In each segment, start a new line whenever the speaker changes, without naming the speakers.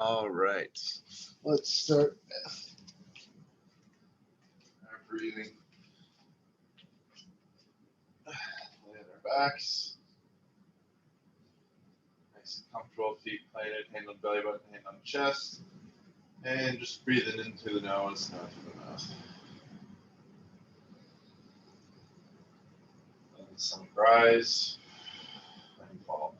All right.
Let's start our breathing. Lay on our backs. Nice and comfortable, feet planted, hand on belly button, hand on chest. And just breathing in through the nose and out through the mouth. Let the sun rise and fall.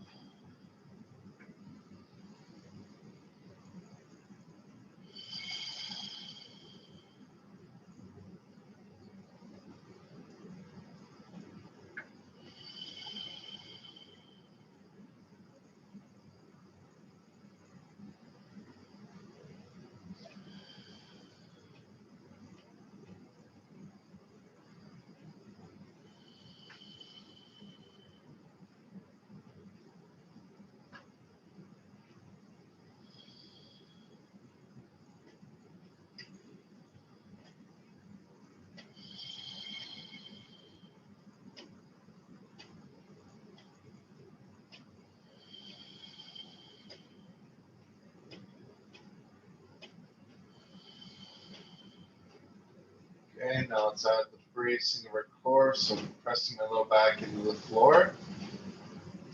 Okay, now let's add the bracing of our core. So I'm pressing my low back into the floor,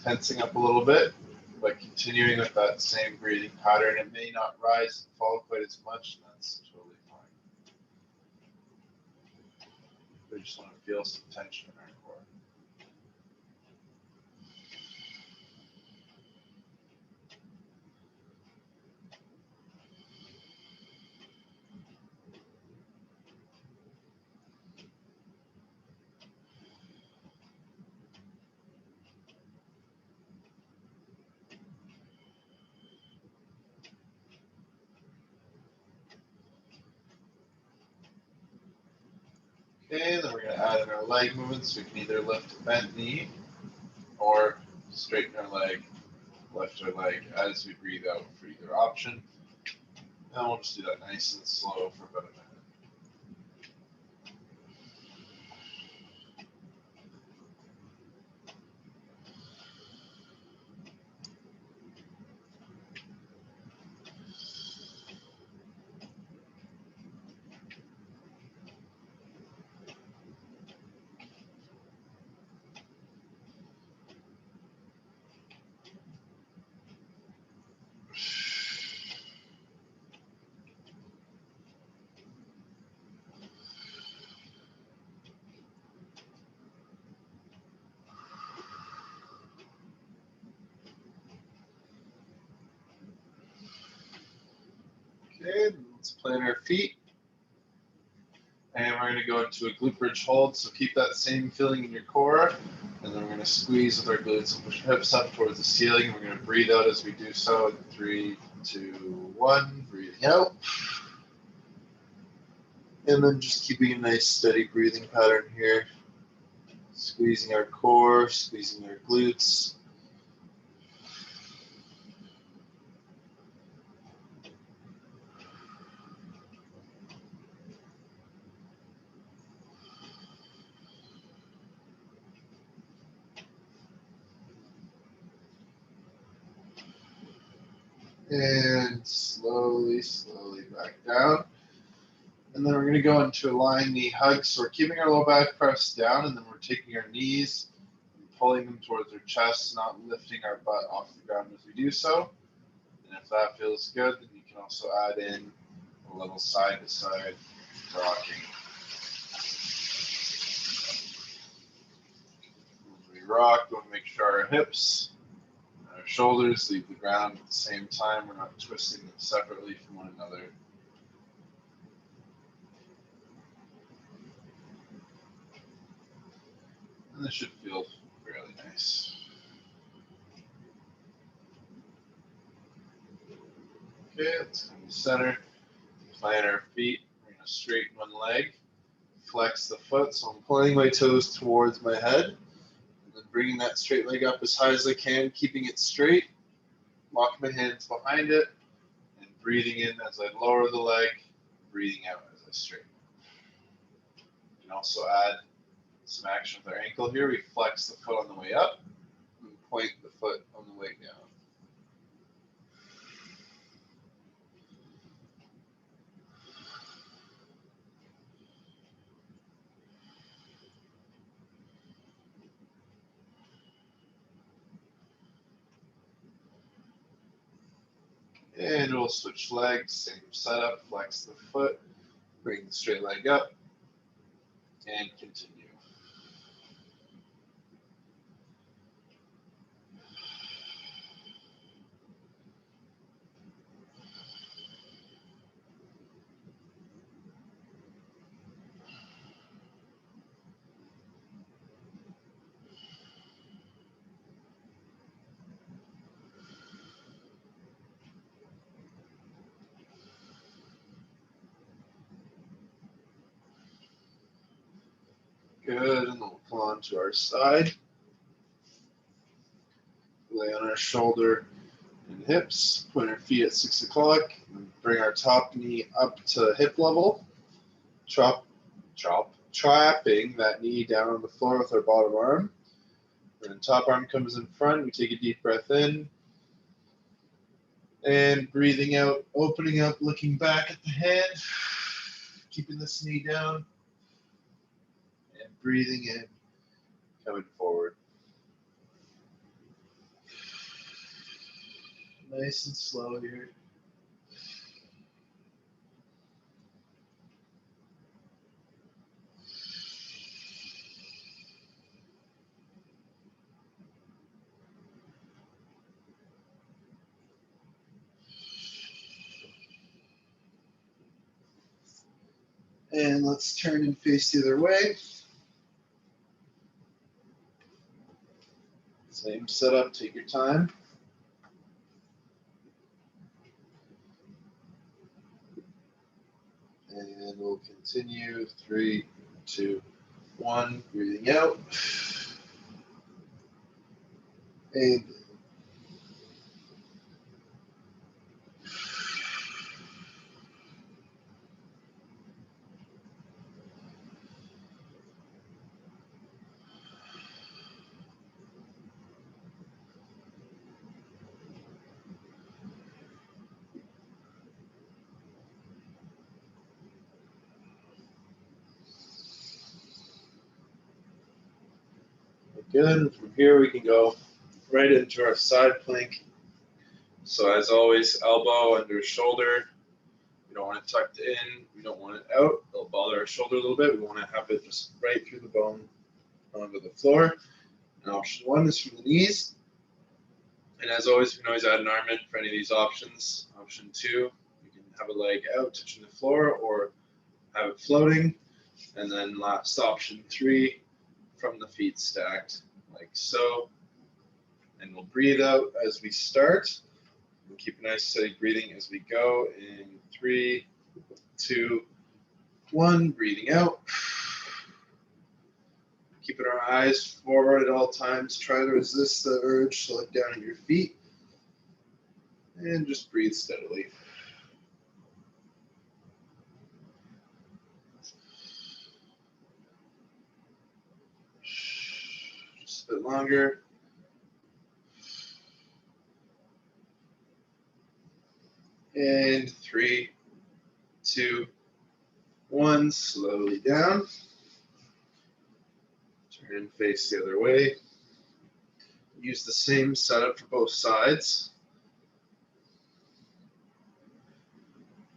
tensing up a little bit, but continuing with that same breathing pattern. It may not rise and fall quite as much, and that's totally fine. We just want to feel some tension in our core. Okay, then we're going to add in our leg movements. We can either lift a bent knee or straighten our leg, lift our leg as we breathe out for either option. And we'll just do that nice and slow for about a minute. Okay, let's plant our feet. And we're going to go into a glute bridge hold. So keep that same feeling in your core. And then we're going to squeeze with our glutes and push our hips up towards the ceiling. We're going to breathe out as we do so. 3, 2, 1. Breathing out. And then just keeping a nice steady breathing pattern here. Squeezing our core, squeezing our glutes. And slowly, slowly back down. And then we're going to go into a lying knee hug. So we're keeping our low back pressed down, and then we're taking our knees and pulling them towards our chest, not lifting our butt off the ground as we do so. And if that feels good, then you can also add in a little side-to-side rocking. When we rock, we want to make sure our hips and our shoulders leave the ground at the same time. We're not twisting them separately from one another. And this should feel fairly nice. Okay, let's come to center. Plant our feet. We're going to straighten one leg. Flex the foot. So I'm pulling my toes towards my head. And then bringing that straight leg up as high as I can, keeping it straight. Lock my hands behind it. And breathing in as I lower the leg. Breathing out as I straighten. You can also add some action with our ankle here. We flex the foot on the way up and point the foot on the way down. And we'll switch legs, same setup, flex the foot, bring the straight leg up, and continue. Good, and we'll come on to our side. Lay on our shoulder and hips, point our feet at 6 o'clock, and bring our top knee up to hip level. Trapping that knee down on the floor with our bottom arm. And then top arm comes in front. We take a deep breath in. And breathing out, opening up, looking back at the head. Keeping this knee down. And breathing in, coming forward. Nice and slow here. And let's turn and face the other way. Same setup, take your time. And we'll continue, 3, 2, 1, breathing out. And good. From here, we can go right into our side plank. So as always, elbow under shoulder. We don't want it tucked in. We don't want it out. It'll bother our shoulder a little bit. We want to have it just right through the bone onto the floor. And option 1 is from the knees. And as always, you can always add an arm in for any of these options. Option 2, you can have a leg out touching the floor or have it floating. And then last option 3, from the feet stacked like so. And we'll breathe out as we start. We'll keep a nice steady breathing as we go in 3, 2, 1, breathing out. Keeping our eyes forward at all times. Try to resist the urge to look down at your feet. And just breathe steadily. Just a bit longer. And 3, 2, 1, slowly down. Turn and face the other way. Use the same setup for both sides.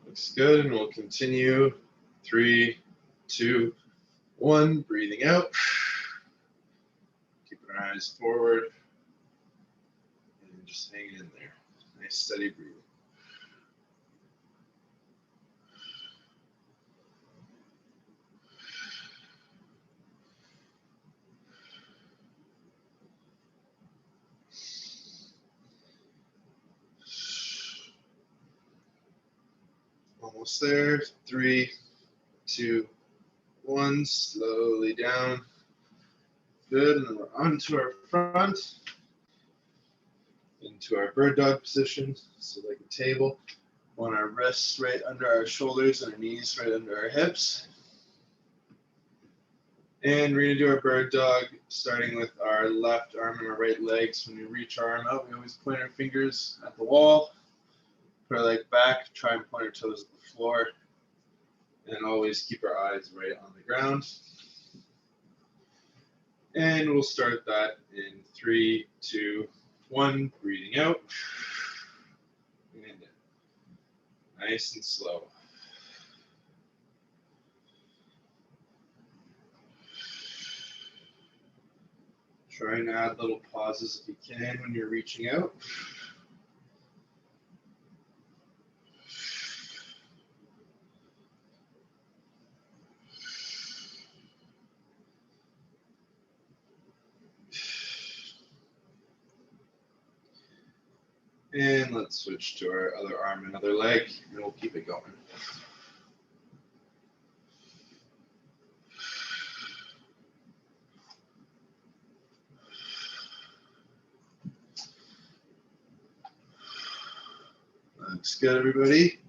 Looks good, and we'll continue. 3, 2, 1, breathing out. Keeping our eyes forward. And just hanging in there. Nice steady breathing. Almost there. 3, 2, 1. Slowly down. Good. And then we're onto our front. Into our bird dog position. So like a table. Want our wrists right under our shoulders and our knees right under our hips. And we're going to do our bird dog, starting with our left arm and our right leg. So when we reach our arm out, we always point our fingers at the wall. Put our leg back, try and point our toes at the floor, and always keep our eyes right on the ground. And we'll start that in 3, 2, 1, breathing out. And in. Nice and slow. Try and add little pauses if you can when you're reaching out. And let's switch to our other arm and other leg, and we'll keep it going. Looks good, everybody.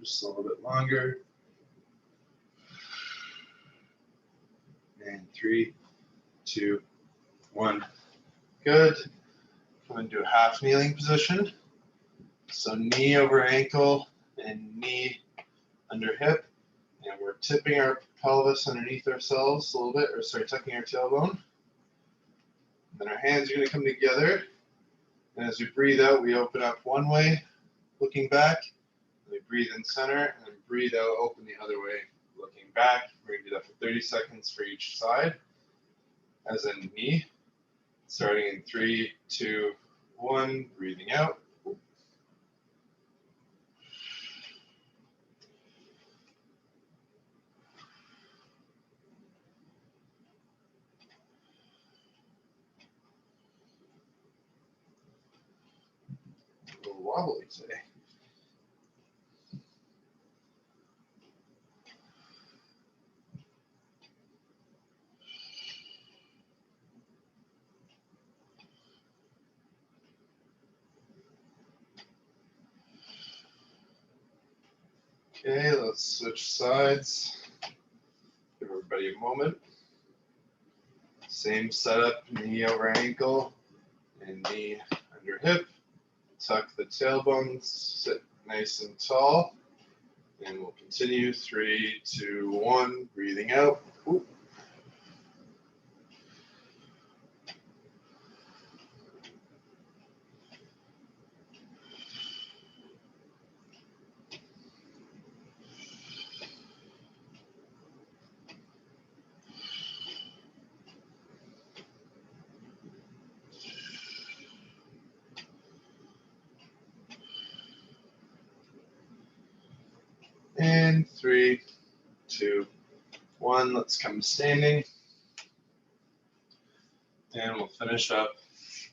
Just a little bit longer. And 3, 2, 1. Good. Come into a half kneeling position. So knee over ankle and knee under hip. And we're tipping our pelvis underneath ourselves a little bit, or sorry, tucking our tailbone. And then our hands are going to come together. And as we breathe out, we open up one way, looking back. We breathe in center, and then breathe out, open the other way, looking back. We're going to do that for 30 seconds for each side, as in knee. Starting in 3, 2, 1, breathing out. A little wobbly today. Okay, let's switch sides. Give everybody a moment. Same setup, knee over ankle and knee under hip. Tuck the tailbones, sit nice and tall. And we'll continue, 3, 2, 1, breathing out. Ooh. And 3, 2, 1, let's come standing. And we'll finish up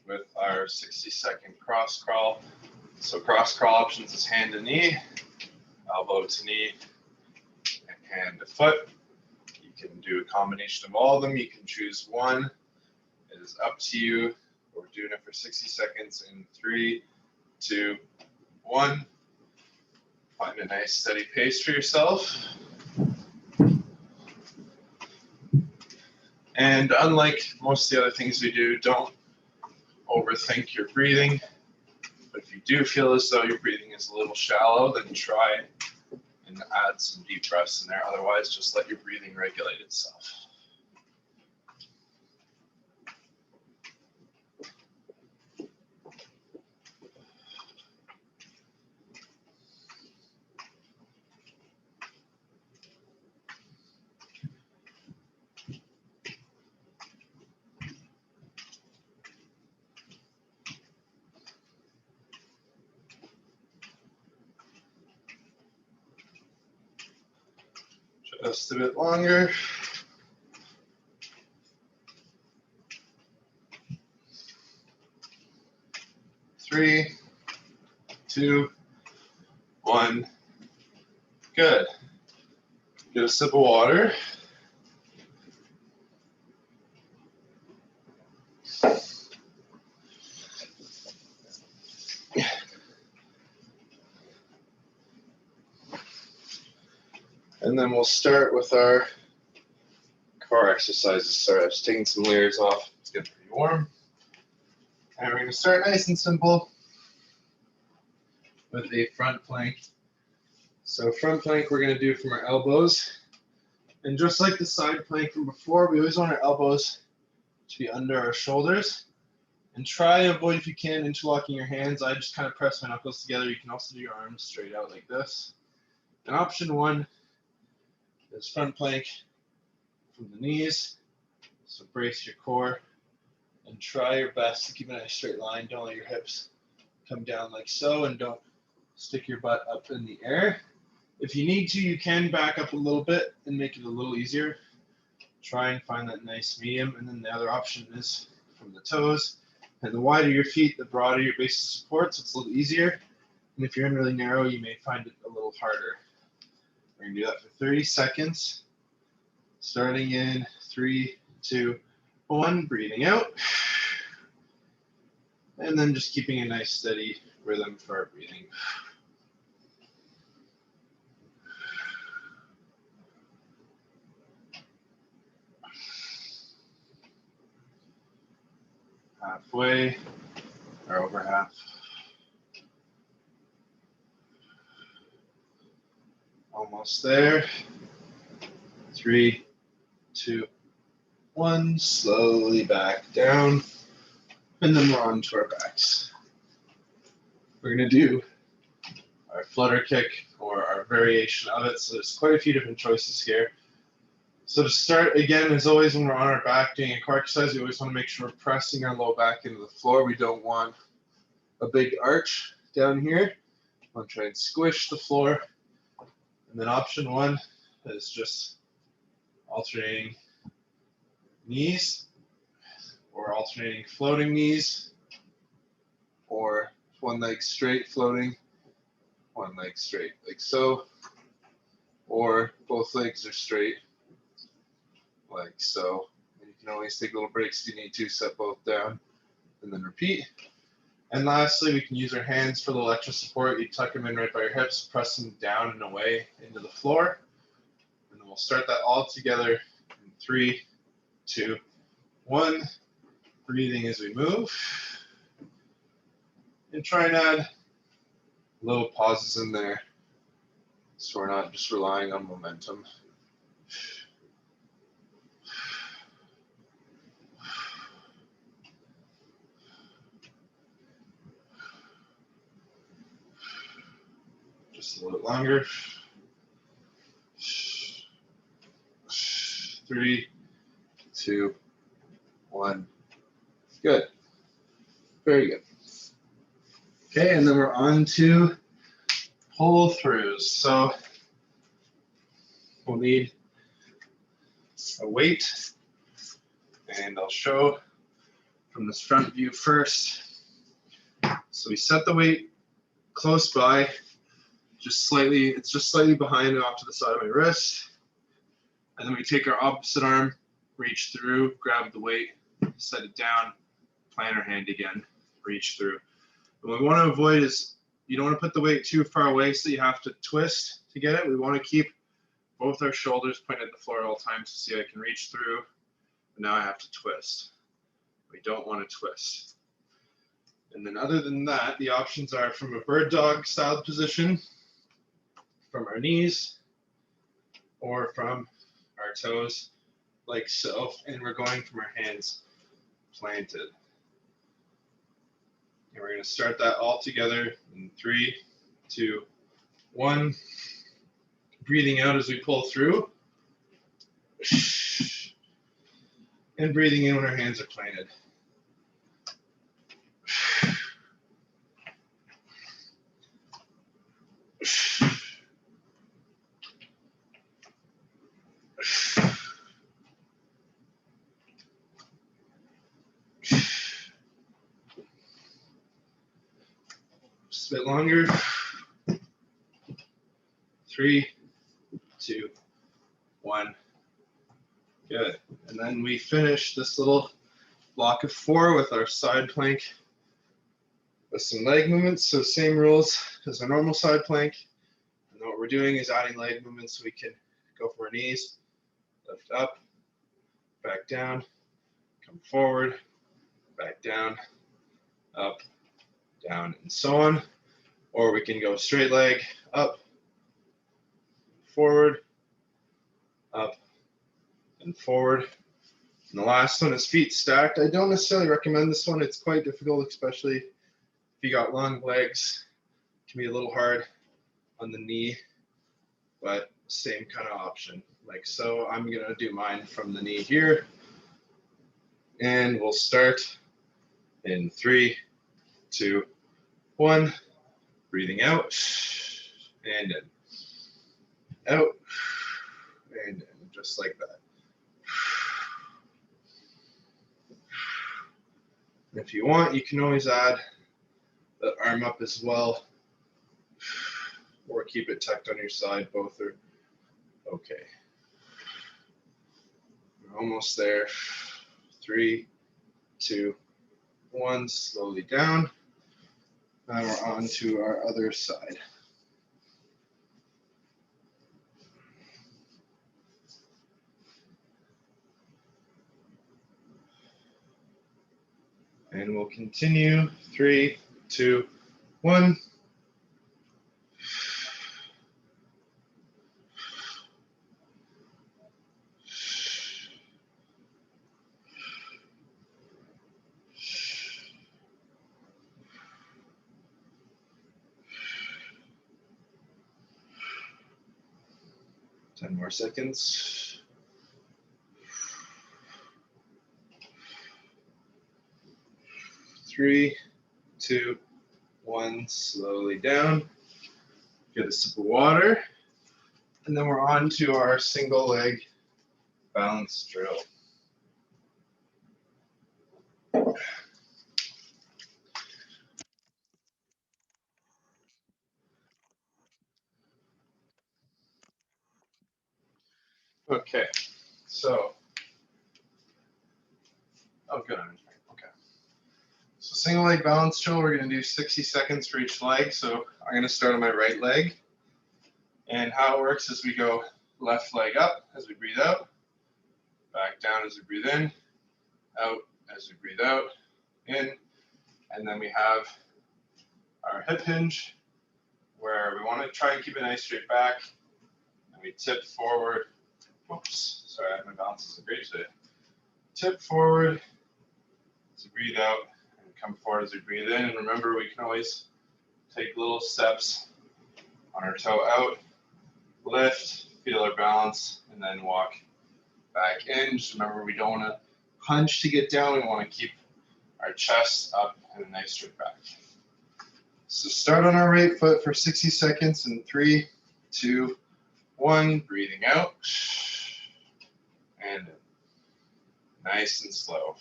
with our 60-second cross crawl. So cross crawl options is hand to knee, elbow to knee, and hand to foot. You can do a combination of all of them. You can choose one. It is up to you. We're doing it for 60 seconds in 3, 2, 1. Find a nice steady pace for yourself. And unlike most of the other things we do, don't overthink your breathing. But if you do feel as though your breathing is a little shallow, then try and add some deep breaths in there. Otherwise, just let your breathing regulate itself. Just a bit longer. Three, 2, 1. Good. Get a sip of water. And then we'll start with our core exercises. Sorry, I was taking some layers off. It's getting pretty warm. And we're going to start nice and simple with a front plank. So front plank we're going to do from our elbows. And just like the side plank from before, we always want our elbows to be under our shoulders. And try to avoid, if you can, interlocking your hands. I just kind of press my knuckles together. You can also do your arms straight out like this. And option 1 is front plank from the knees. So brace your core and try your best to keep a nice straight line. Don't let your hips come down like so, and don't stick your butt up in the air. If you need to, you can back up a little bit and make it a little easier. Try and find that nice medium. And then the other option is from the toes. And the wider your feet, the broader your base of support, so it's a little easier. And if you're in really narrow, you may find it a little harder. We're going to do that for 30 seconds. Starting in 3, 2, 1, breathing out. And then just keeping a nice steady rhythm for our breathing. Halfway, or over half. Almost there. 3, 2, 1. Slowly back down. And then we're on to our backs. We're going to do our flutter kick or our variation of it. So there's quite a few different choices here. So to start, again, as always, when we're on our back doing a core exercise, we always want to make sure we're pressing our low back into the floor. We don't want a big arch down here. We want to try and squish the floor. And then option 1 is just alternating knees, or alternating floating knees, or one leg straight floating, one leg straight like so, or both legs are straight like so. And you can always take little breaks if you need to, set both down, and then repeat. And lastly, we can use our hands for a little extra support. You tuck them in right by your hips, press them down and away into the floor. And then we'll start that all together in 3, 2, 1. Breathing as we move. And try and add little pauses in there so we're not just relying on momentum. Just a little bit longer. 3, 2, 1. Good. Very good. Okay, and then we're on to pull throughs. So we'll need a weight, and I'll show from this front view first. So we set the weight close by, just slightly, it's just slightly behind and off to the side of my wrist. And then we take our opposite arm, reach through, grab the weight, set it down, plant our hand again, reach through. And what we want to avoid is you don't want to put the weight too far away so you have to twist to get it. We want to keep both our shoulders pointed at the floor at all times to see I can reach through. But now I have to twist. We don't want to twist. And then other than that, the options are from a bird dog style position, from our knees, or from our toes like so. And we're going from our hands planted. And we're going to start that all together in 3, 2, 1. Breathing out as we pull through. And breathing in when our hands are planted. Just a bit longer. 3, 2, 1. Good. And then we finish this little block of 4 with our side plank with some leg movements. So same rules as our normal side plank. And what we're doing is adding leg movements so we can go for our knees, lift up, back down, come forward, back down, up, down, and so on. Or we can go straight leg, up, forward, up, and forward, And the last one is feet stacked. I don't necessarily recommend this one. It's quite difficult, especially if you got long legs. It can be a little hard on the knee, but same kind of option. Like so, I'm gonna do mine from the knee here. And we'll start in 3, 2, 1. Breathing out and in. Out and in, just like that. And if you want, you can always add the arm up as well, or keep it tucked on your side. Both are okay. We're almost there. 3, 2, 1. Slowly down. Now we're on to our other side. And we'll continue. 3, 2, 1. Ten more seconds. 3, 2, 1. Slowly down. Get a sip of water. And then we're on to our single leg balance drill. Okay, so, oh good, okay. So single leg balance drill, we're gonna do 60 seconds for each leg. So I'm gonna start on my right leg. And how it works is we go left leg up as we breathe out, back down as we breathe in, out as we breathe out, in, and then we have our hip hinge where we want to try and keep a nice straight back, and we tip forward. Whoops, sorry, my balance isn't great today. Tip forward as we breathe out, and come forward as we breathe in. And remember, we can always take little steps on our toe out, lift, feel our balance, and then walk back in. Just remember, we don't want to hunch to get down. We want to keep our chest up and a nice straight back. So start on our right foot for 60 seconds in 3, 2, 1. Breathing out and nice and slow.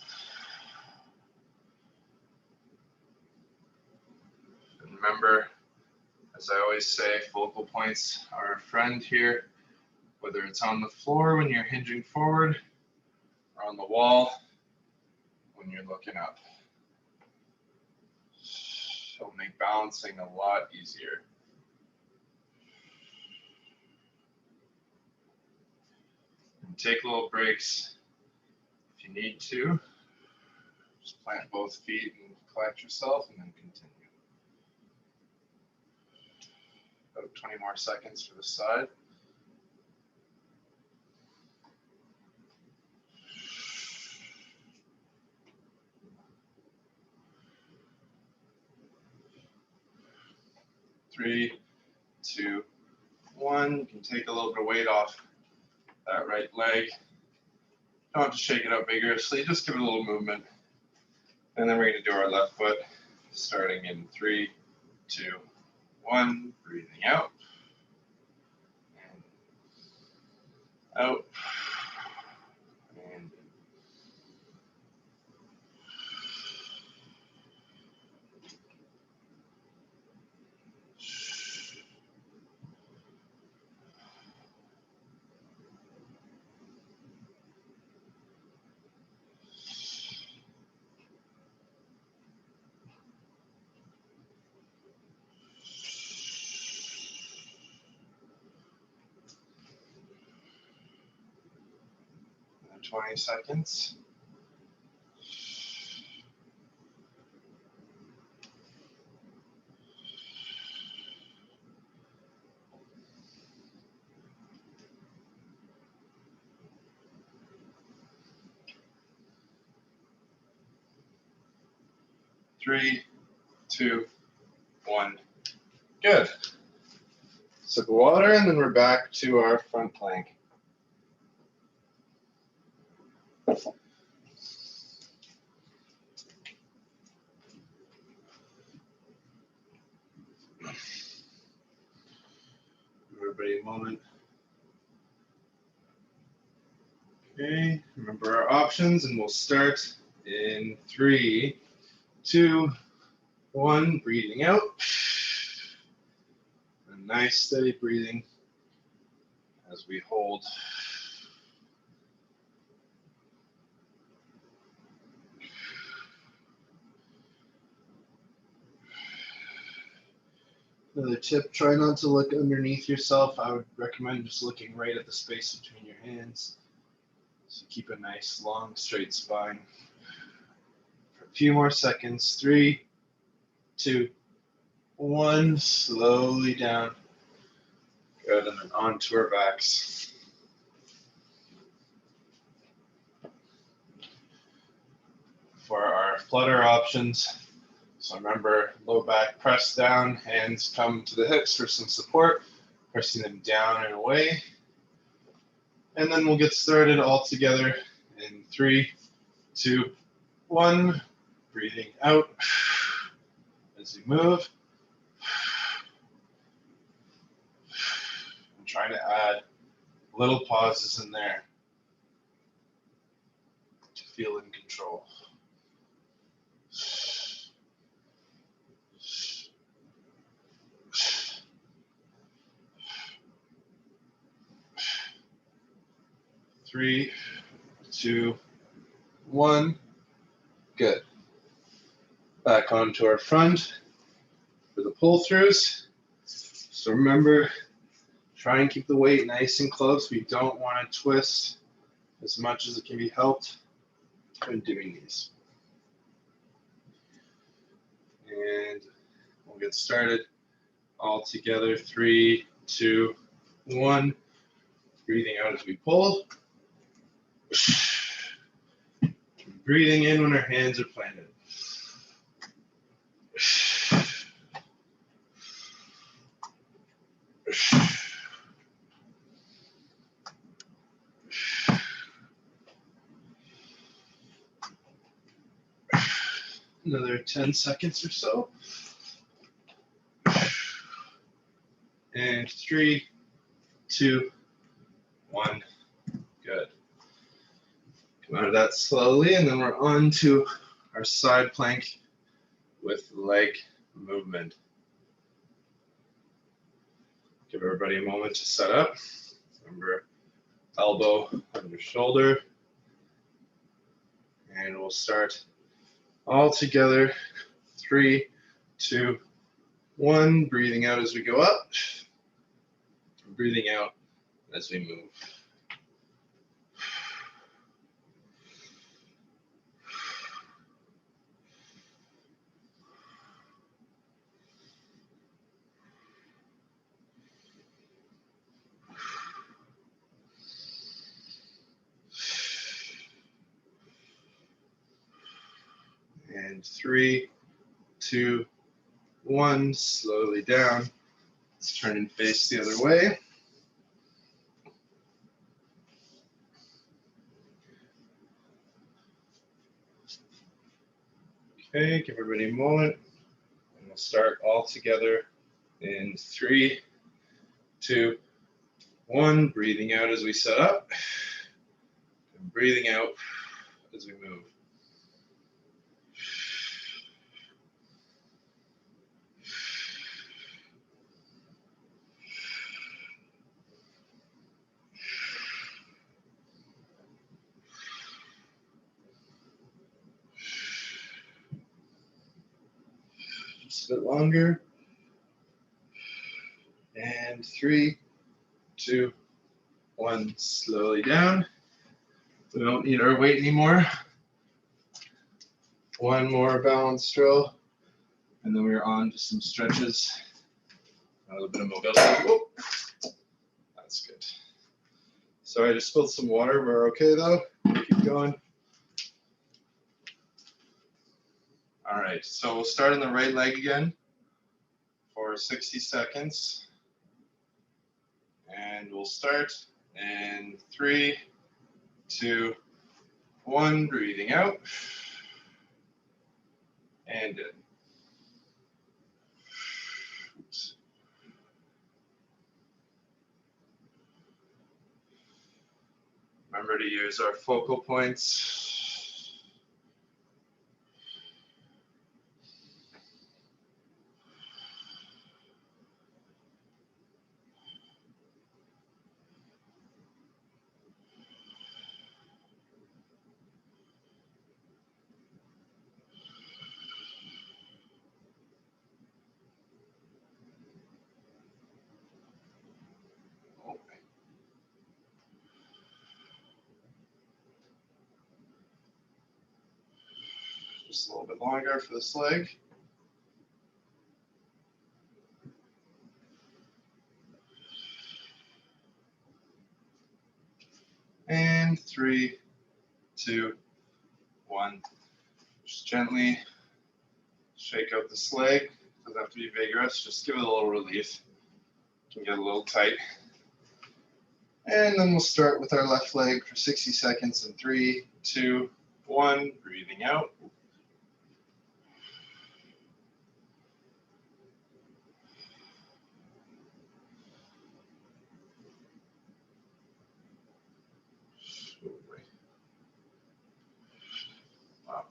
And remember, as I always say, focal points are a friend here, whether it's on the floor when you're hinging forward or on the wall when you're looking up. It'll make balancing a lot easier. And take little breaks if you need to. Just plant both feet and collect yourself and then continue. About 20 more seconds for the side. Three, 2, 1. You can take a little bit of weight off that right leg. Don't have to shake it up vigorously, just give it a little movement. And then we're going to do our left foot, starting in 3, 2, 1. Breathing out. And out. And 20 seconds.
3, 2, 1. Good. Sip of water, and then we're back to our front plank. Everybody a moment. Okay, remember our options, and we'll start in 3, 2, 1. Breathing out. A nice steady breathing as we hold.
Another tip, try not to look underneath yourself. I would recommend just looking right at the space between your hands. So keep a nice, long, straight spine. For a few more seconds. 3, 2, 1. Slowly down. Good, and then onto our backs. For our flutter options, so remember, low back press down, hands come to the hips for some support, pressing them down and away. And then we'll get started all together in 3, 2, 1. Breathing out as you move. I'm trying to add little pauses in there to feel in control. Three, 2, 1. Good. Back onto our front for the pull throughs. So remember, try and keep the weight nice and close. We don't want to twist as much as it can be helped when doing these. And we'll get started all together. 3, 2, 1. Breathing out as we pull. Breathing in when our hands are planted. Another 10 seconds or so. And 3, 2, 1. Good. Come out of that slowly, and then we're on to our side plank with leg movement. Give everybody a moment to set up. Remember, elbow under shoulder. And we'll start all together. 3, 2, 1. Breathing out as we go up. Breathing out as we move. And 3, 2, 1. Slowly down. Let's turn and face the other way. Okay, give everybody a moment. And we'll start all together in 3, 2, 1. Breathing out as we set up. And breathing out as we move. Just a bit longer. And 3, 2, 1. Slowly down. We don't need our weight anymore. One more balance drill. And then we're on to some stretches. A little bit of mobility. Whoa. That's good. Sorry, I just spilled some water. We're okay though. Keep going.
All right, so we'll start on the right leg again for 60 seconds. And we'll start in 3, 2, 1, breathing out. And in. Oops. Remember to use our focal points. Just a little bit longer for this leg. And 3, 2, 1. Just gently shake out this leg. Doesn't have to be vigorous, just give it a little relief. It can get a little tight. And then we'll start with our left leg for 60 seconds in 3, 2, 1. Breathing out. Wow.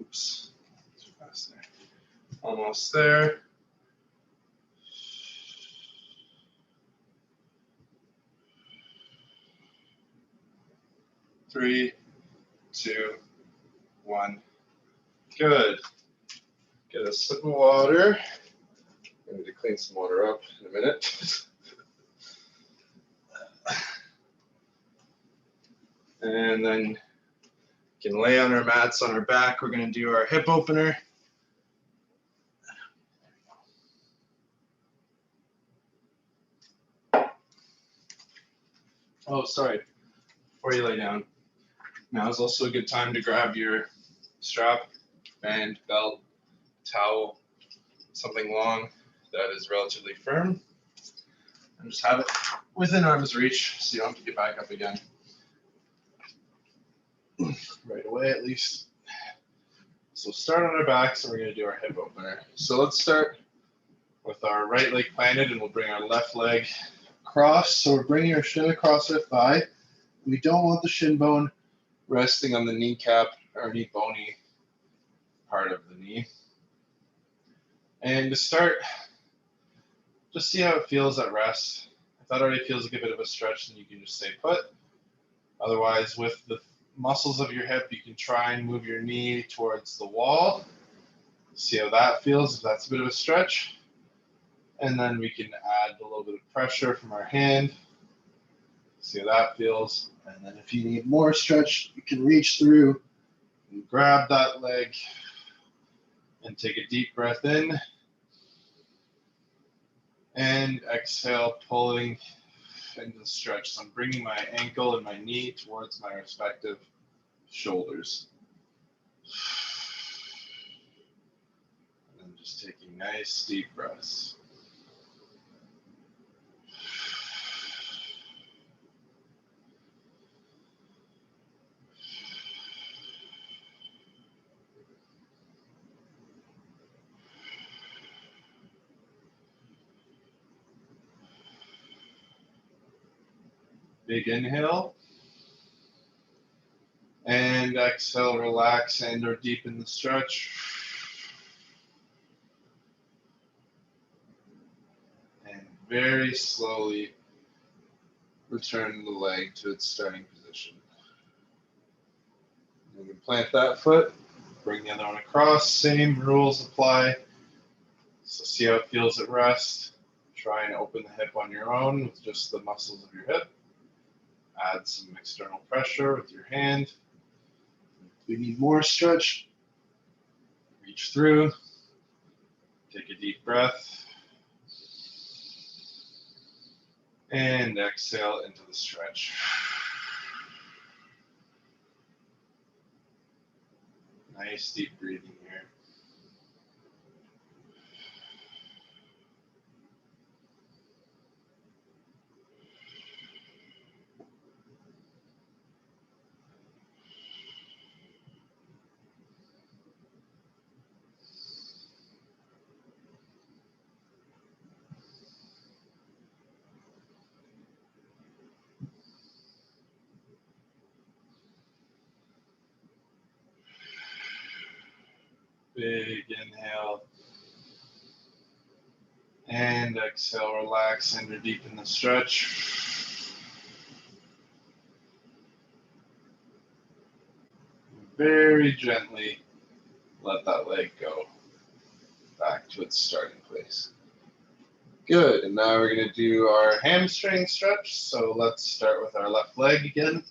Oops, too fast there. Almost there. Three, 2, 1. Good. Get a sip of water. I need to clean some water up in a minute. And then you can lay on our mats on our back. We're going to do our hip opener. Oh, sorry. Before you lay down, now is also a good time to grab your strap, band, belt, towel, something long that is relatively firm, and just have it within arm's reach so you don't have to get back up again. Right away, at least. So start on our backs, and we're going to do our hip opener. So let's start with our right leg planted, and we'll bring our left leg across. So we're bringing our shin across our thigh. We don't want the shin bone resting on the kneecap or knee bony part of the knee. And to start, just see how it feels at rest. If that already feels like a bit of a stretch, then you can just stay put. Otherwise, with the muscles of your hip, you can try and move your knee towards the wall. See how that feels, if that's a bit of a stretch. And then we can add a little bit of pressure from our hand. See how that feels. And then if you need more stretch, you can reach through and grab that leg and take a deep breath in. And exhale, pulling into the stretch. So I'm bringing my ankle and my knee towards my respective shoulders. And then just taking nice deep breaths. Big inhale. And exhale, relax and or deepen the stretch. And very slowly return the leg to its starting position. And we plant that foot bring the other one across. Same rules apply. So see how it feels at rest. Try and open the hip on your own with just the muscles of your hip. Add some external pressure with your hand. If we need more stretch, reach through. Take a deep breath. And exhale into the stretch. Nice deep breathing here. Big inhale. And exhale, relax, enter deep in the stretch. Very gently let that leg go back to its starting place. Good, and now we're going to do our hamstring stretch. So let's start with our left leg again.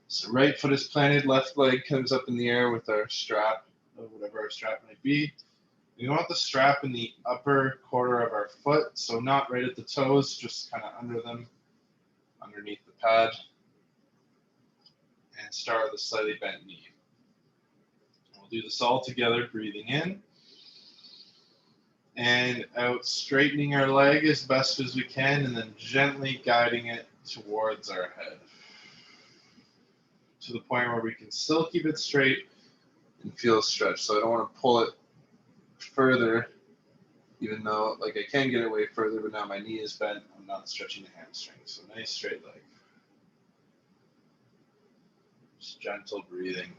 So right foot is planted, left leg comes up in the air with our strap, or whatever our strap might be. We want the strap in the upper quarter of our foot, so not right at the toes, just kind of under them, underneath the pad. And start with a slightly bent knee. We'll do this all together, breathing in and out, straightening our leg as best as we can, and then gently guiding it towards our head to the point where we can still keep it straight and feel stretched. So I don't want to pull it further, even though like I can get it way further, but now my knee is bent. I'm not stretching the hamstring. So nice straight leg. Just gentle breathing.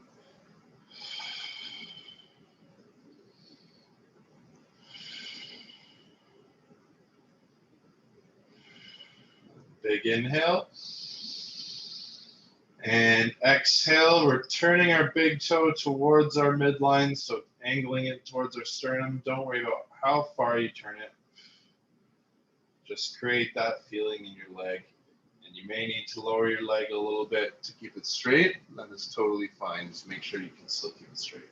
Big inhale. And exhale, we're turning our big toe towards our midline, so angling it towards our sternum. Don't worry about how far you turn it. Just create that feeling in your leg. And you may need to lower your leg a little bit to keep it straight. That is totally fine. Just make sure you can still keep it straight.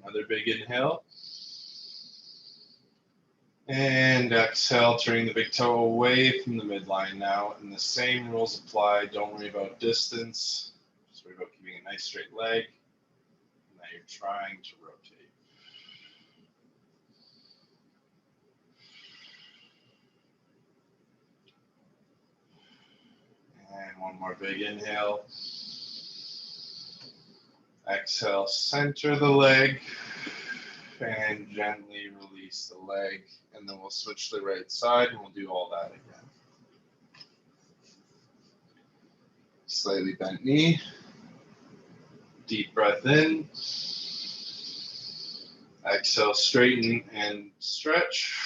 Another big inhale. And exhale, turning the big toe away from the midline now. And the same rules apply. Don't worry about distance. Just worry about keeping a nice straight leg. Now you're trying to rotate. And one more big inhale. Exhale, center the leg. And gently release the leg. And then we'll switch to the right side and we'll do all that again. Slightly bent knee. Deep breath in. Exhale, straighten and stretch.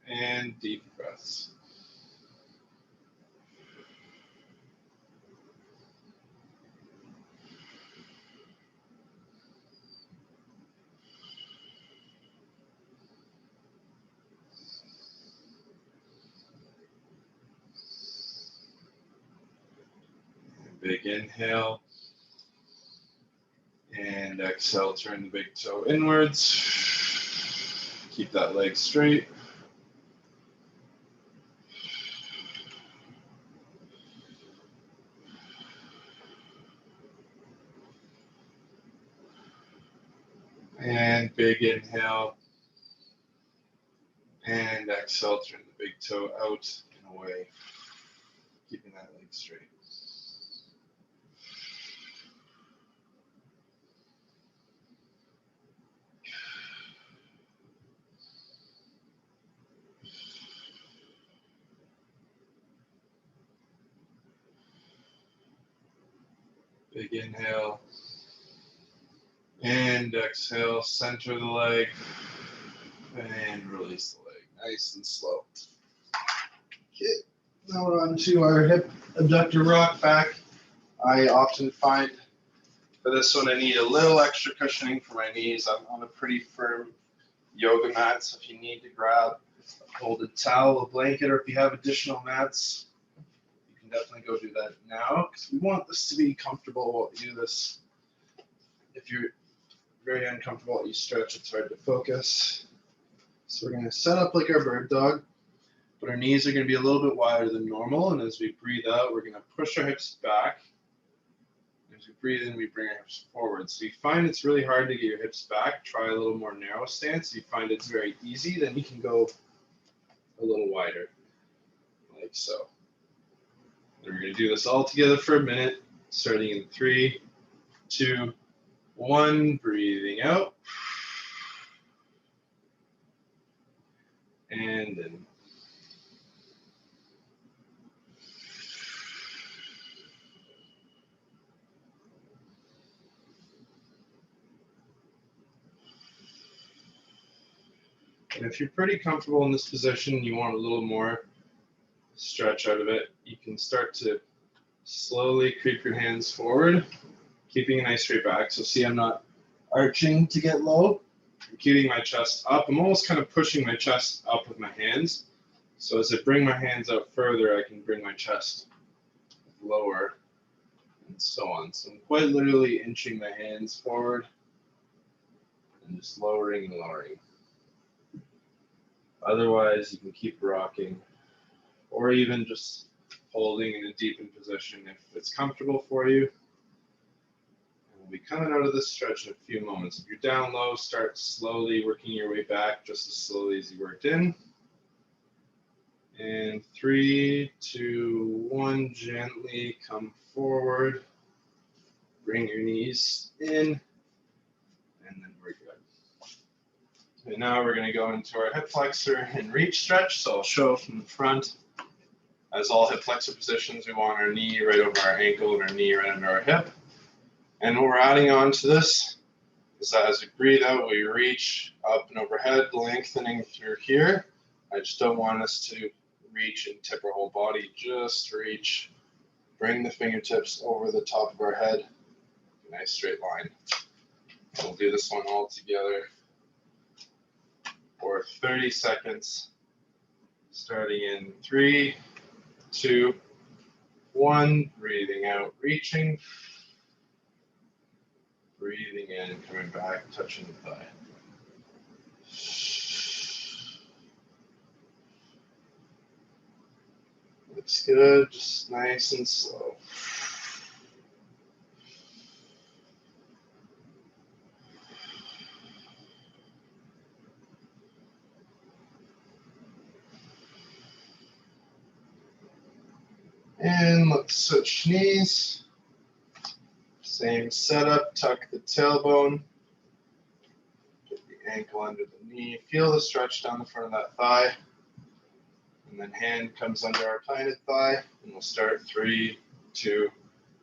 And deep breaths. Big inhale. And exhale, turn the big toe inwards. Keep that leg straight. And big inhale. And exhale, turn the big toe out and away. Keeping that leg straight. Big inhale. And exhale, center the leg. And release the leg. Nice and slow. Okay. Now we're on to our hip abductor rock back. I often find for this one I need a little extra cushioning for my knees. I'm on a pretty firm yoga mat, so if you need to grab a folded towel, a blanket, or if you have additional mats, you can definitely go do that now, because we want this to be comfortable while we do this. If you're very uncomfortable while you stretch, it's hard to focus. So we're going to set up like our bird dog, but our knees are going to be a little bit wider than normal, and as we breathe out, we're going to push our hips back. As we breathe in, we bring our hips forward. So you find it's really hard to get your hips back, try a little more narrow stance. If you find it's very easy, then you can go a little wider, like so. And we're going to do this all together for a minute, starting in 3, 2, 1. Breathing out. And in. And if you're pretty comfortable in this position, you want a little more stretch out of it, you can start to slowly creep your hands forward, keeping a nice straight back. So see, I'm not arching to get low. I'm keeping my chest up. I'm almost kind of pushing my chest up with my hands. So as I bring my hands out further, I can bring my chest lower and so on. So I'm quite literally inching my hands forward and just lowering and lowering. Otherwise, you can keep rocking or even just holding in a deepened position if it's comfortable for you. And we'll be coming out of this stretch in a few moments. If you're down low, start slowly working your way back just as slowly as you worked in. And 3, 2, 1, gently come forward. Bring your knees in, and then we're good. And now we're going to go into our hip flexor and reach stretch. So I'll show from the front. As all hip flexor positions, we want our knee right over our ankle and our knee right under our hip. And what we're adding on to this is that as we breathe out, we reach up and overhead, lengthening through here. I just don't want us to reach and tip our whole body. Just reach. Bring the fingertips over the top of our head. Nice straight line. We'll do this one all together for 30 seconds, starting in 3, 2, 1. Breathing out, reaching. Breathing in, coming back, touching the thigh. Looks good, just nice and slow. And let's switch knees. Same setup, tuck the tailbone, get the ankle under the knee, feel the stretch down the front of that thigh, and then hand comes under our planted thigh, and we'll start 3, 2,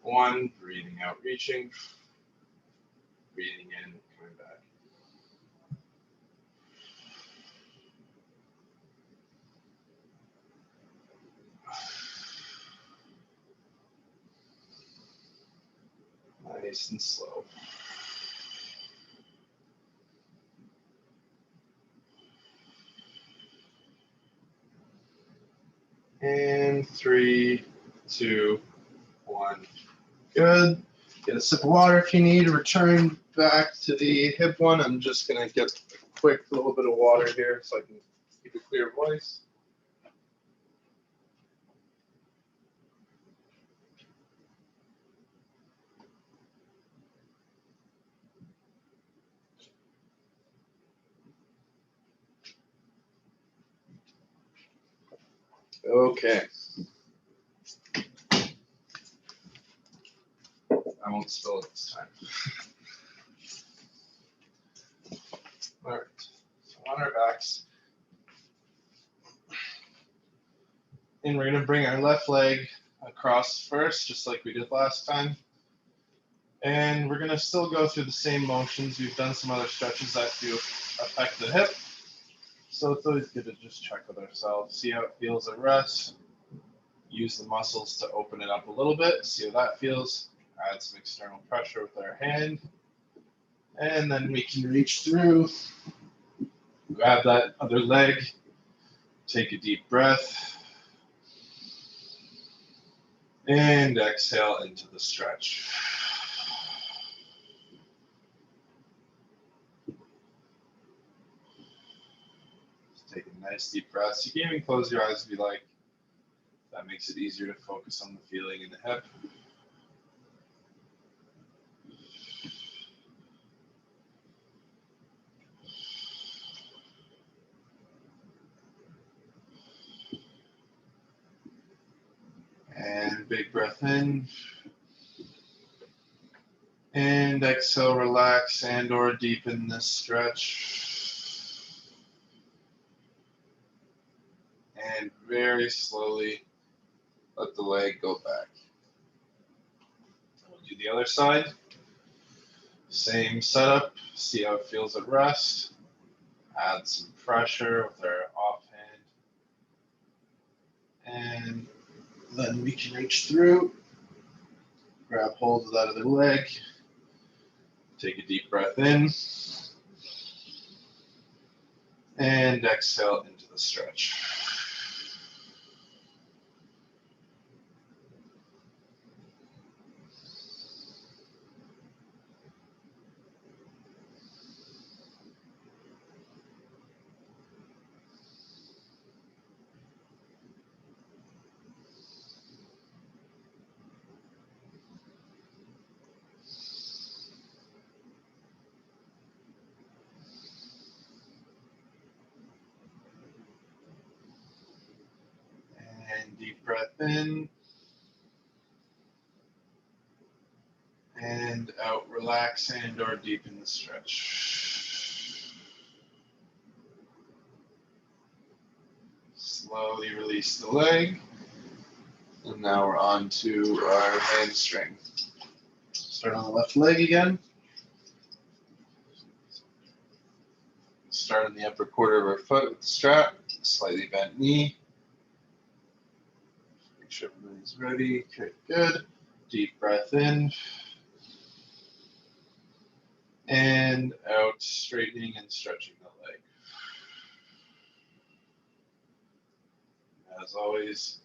1, breathing out, reaching, breathing in, coming back. Nice and slow. And 3, 2, 1. Good. Get a sip of water if you need. Return back to the hip one. I'm just going to get a quick little bit of water here so I can keep a clear voice. Okay. I won't spill it this time. All right. So on our backs. And we're going to bring our left leg across first, just like we did last time. And we're going to still go through the same motions. We've done some other stretches that do affect the hip. So it's always good to just check with ourselves, see how it feels at rest. use the muscles to open it up a little bit. See how that feels. Add some external pressure with our hand. And then we can reach through, grab that other leg, take a deep breath, and exhale into the stretch. Just take a nice deep breath. You can even close your eyes if you like. That makes it easier to focus on the feeling in the hip. And big breath in. And exhale, relax and or deepen this stretch. And very slowly let the leg go back. We'll do the other side. Same setup. See how it feels at rest. Add some pressure with our offhand. And then we can reach through. Grab hold of that other leg. Take a deep breath in. And exhale into the stretch. And deep breath in. And out, relax and or deepen the stretch. Slowly release the leg. And now we're on to our hamstring. Start on the left leg again. Start in the upper quarter of our foot with the strap, slightly bent knee. Make sure everybody's ready. Okay, good. Deep breath in. And out, straightening and stretching the leg. As always,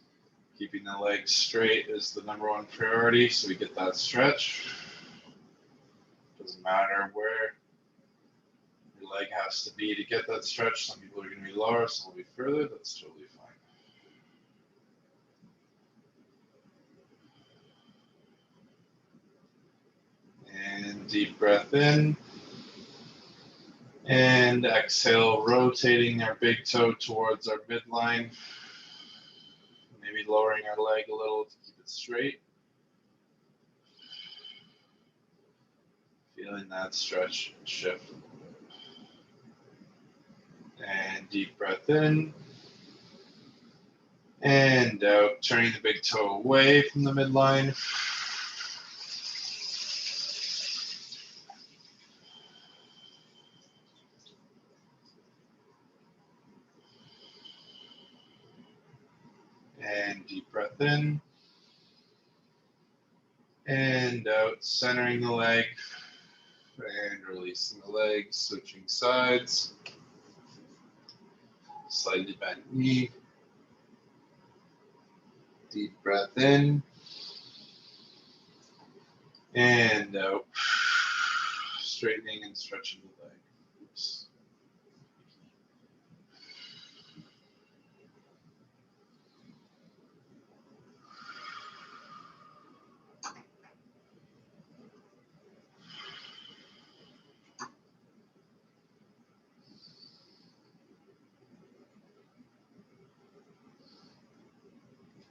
keeping the leg straight is the #1 priority, so we get that stretch. Doesn't matter where your leg has to be to get that stretch. Some people are going to be lower, some will be further. That's totally fine. And deep breath in. And exhale, rotating our big toe towards our midline. Maybe lowering our leg a little to keep it straight. Feeling that stretch and shift. And deep breath in. And out, turning the big toe away from the midline. And deep breath in. And out, centering the leg. And releasing the leg, switching sides. Slightly bent knee. Deep breath in. And out. Straightening and stretching the leg. Oops.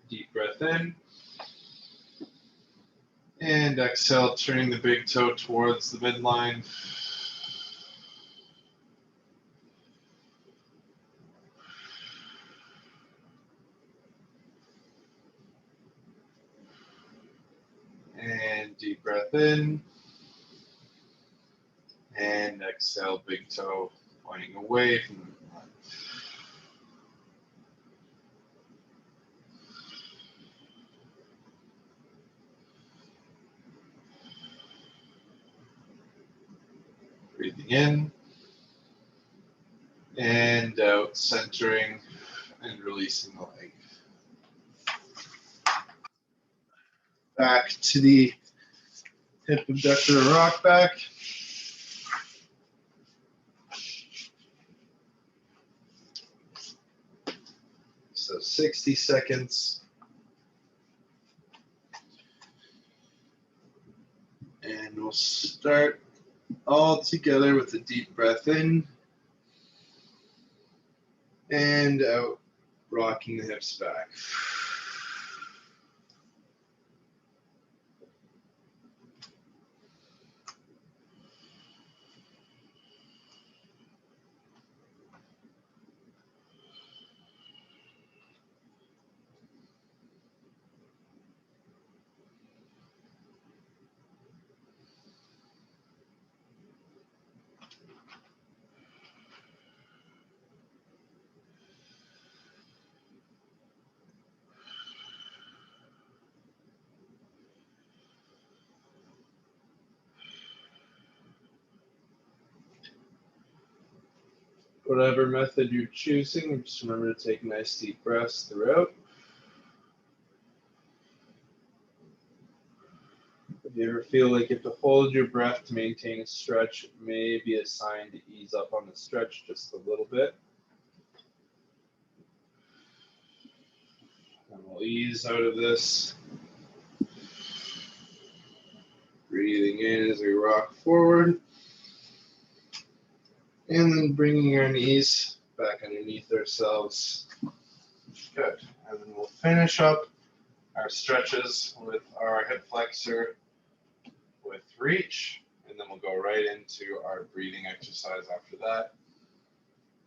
Deep breath in. And exhale, turning the big toe towards the midline. And deep breath in. And exhale, big toe pointing away from the midline. breathing in and out, centering and releasing the leg. Back to the hip abductor rock back. So 60 seconds. And we'll start all together with a deep breath in and out, rocking the hips back. Whatever method you're choosing, just remember to take nice deep breaths throughout. If you ever feel like you have to hold your breath to maintain a stretch, it may be a sign to ease up on the stretch just a little bit. And we'll ease out of this. Breathing in as we rock forward. And then bringing our knees back underneath ourselves. Good. And then we'll finish up our stretches with our hip flexor with reach. And then we'll go right into our breathing exercise after that.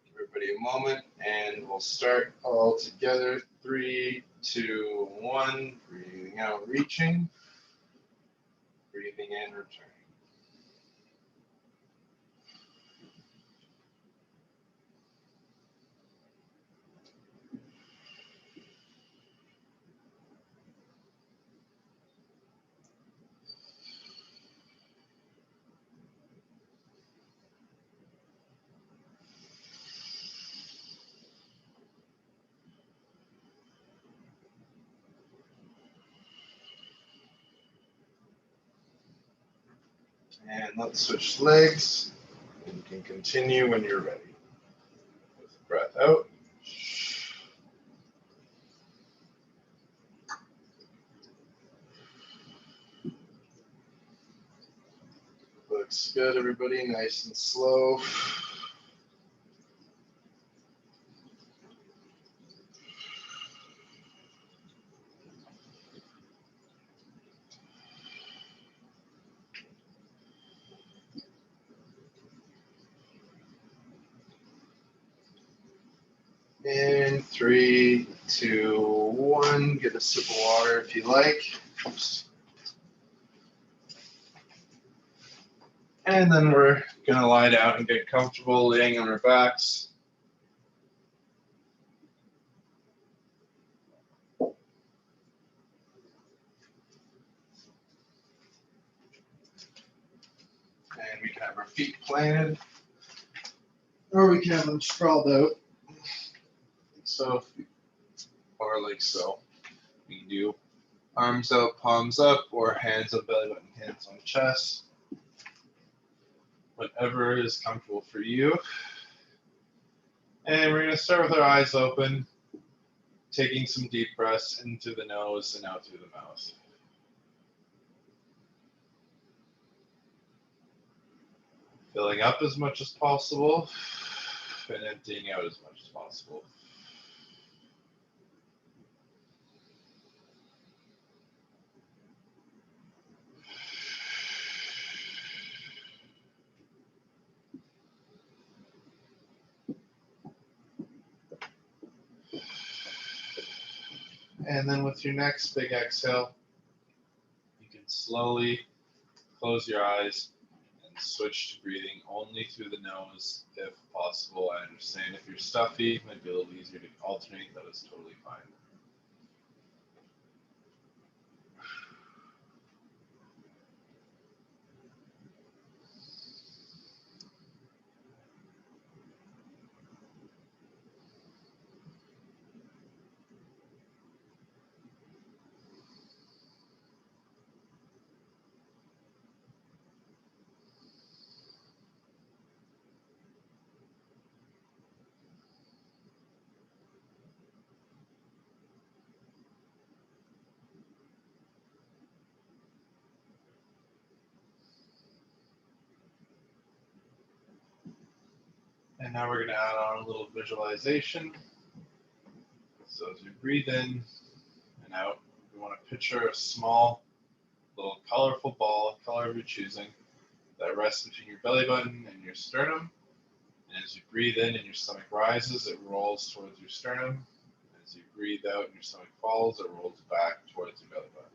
Give everybody a moment and we'll start all together. 3, 2, 1. Breathing out, reaching. Breathing in, returning. And let's switch legs. And you can continue when you're ready. With breath out. Looks good, everybody. Nice and slow. And 3, 2, 1. Get a sip of water if you like. Oops. And then we're going to lie down and get comfortable laying on our backs. And we can have our feet planted, or we can have them sprawled out. Like so, or like so. We can do arms out, palms up, or hands on belly button, hands on chest. Whatever is comfortable for you. And we're going to start with our eyes open, taking some deep breaths into the nose and out through the mouth. Filling up as much as possible and emptying out as much as possible. And then with your next big exhale, you can slowly close your eyes and switch to breathing only through the nose if possible. I understand if you're stuffy, it might be a little easier to alternate. That is totally fine. And now we're going to add on a little visualization. So as you breathe in and out, we want to picture a small, little colorful ball, color of your choosing, that rests between your belly button and your sternum. And as you breathe in and your stomach rises, it rolls towards your sternum. As you breathe out and your stomach falls, it rolls back towards your belly button.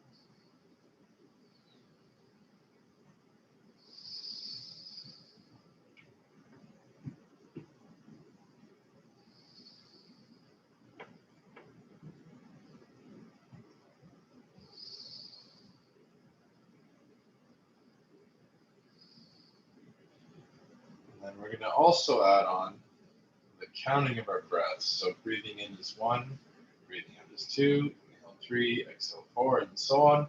And then we're going to also add on the counting of our breaths. So breathing in is 1, breathing out is 2, inhale 3, exhale 4, and so on.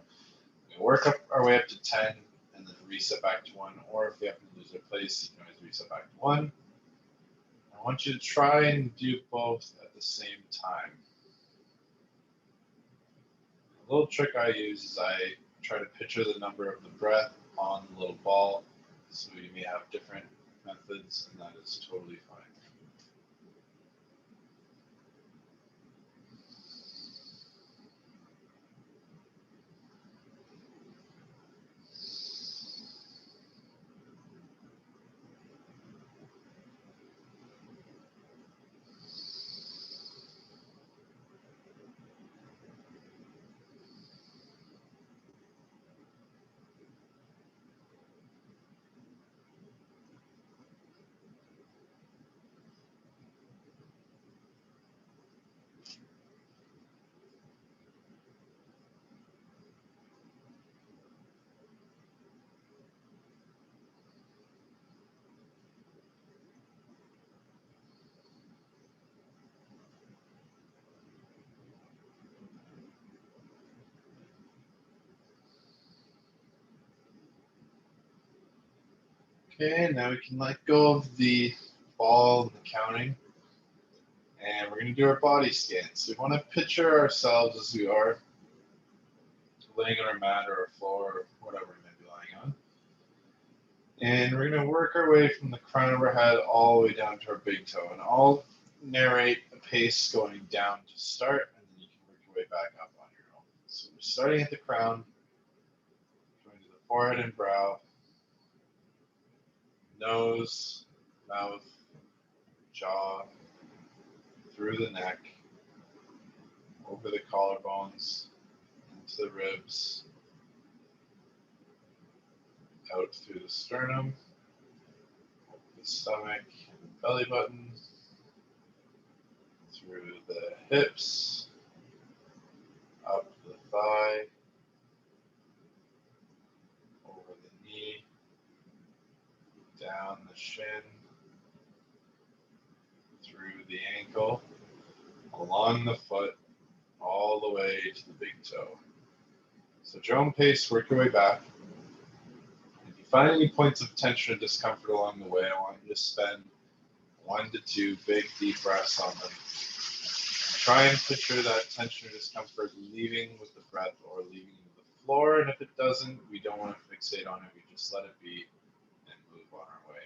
We work up our way up to 10 and then reset back to 1, or if we happen to lose our place, you can always reset back to 1. I want you to try and do both at the same time. A little trick I use is I try to picture the number of the breath on the little ball, so you may have different methods, and that is totally fine. Okay, now we can let go of the ball and the counting. And we're going to do our body scan. So we want to picture ourselves as we are laying on our mat or our floor or whatever we may be lying on. And we're going to work our way from the crown of our head all the way down to our big toe. And I'll narrate a pace going down to start, and then you can work your way back up on your own. So we're starting at the crown, going to the forehead and brow, nose, mouth, jaw, through the neck, over the collarbones, into the ribs, out through the sternum, over the stomach and belly button, through the hips, up the thigh, over the knee, down the shin, through the ankle, along the foot, all the way to the big toe. So at your own pace, work your way back. If you find any points of tension or discomfort along the way, I want you to spend 1 to 2 big deep breaths on them. Try and picture that tension or discomfort leaving with the breath or leaving with the floor. And if it doesn't, we don't want to fixate on it. We just let it be and move on our way.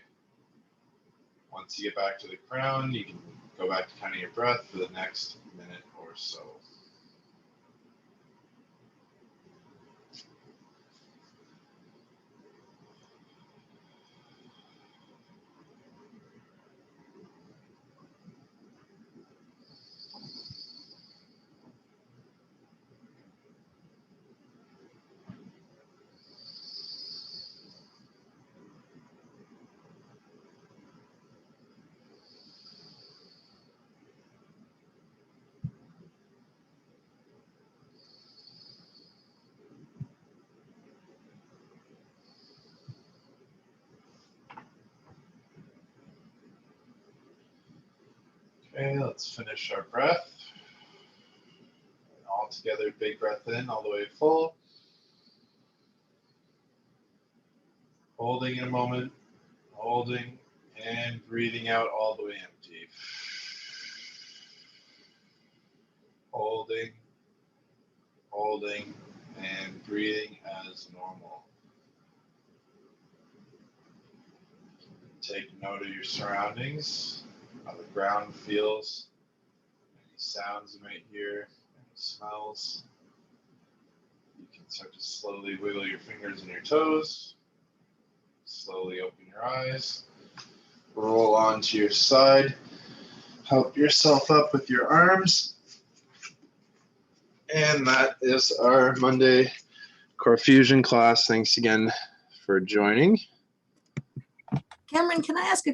Once you get back to the crown, you can go back to counting your breath for the next minute or so. Okay, let's finish our breath. All together, big breath in, all the way full. Holding in a moment, holding, and breathing out all the way empty. Holding, holding, and breathing as normal. Take note of your surroundings. how the ground feels, any sounds you might hear, any smells. You can start to slowly wiggle your fingers and your toes. Slowly open your eyes. Roll onto your side. Help yourself up with your arms. And that is our Monday Core Fusion class. Thanks again for joining.
Cameron, can I ask a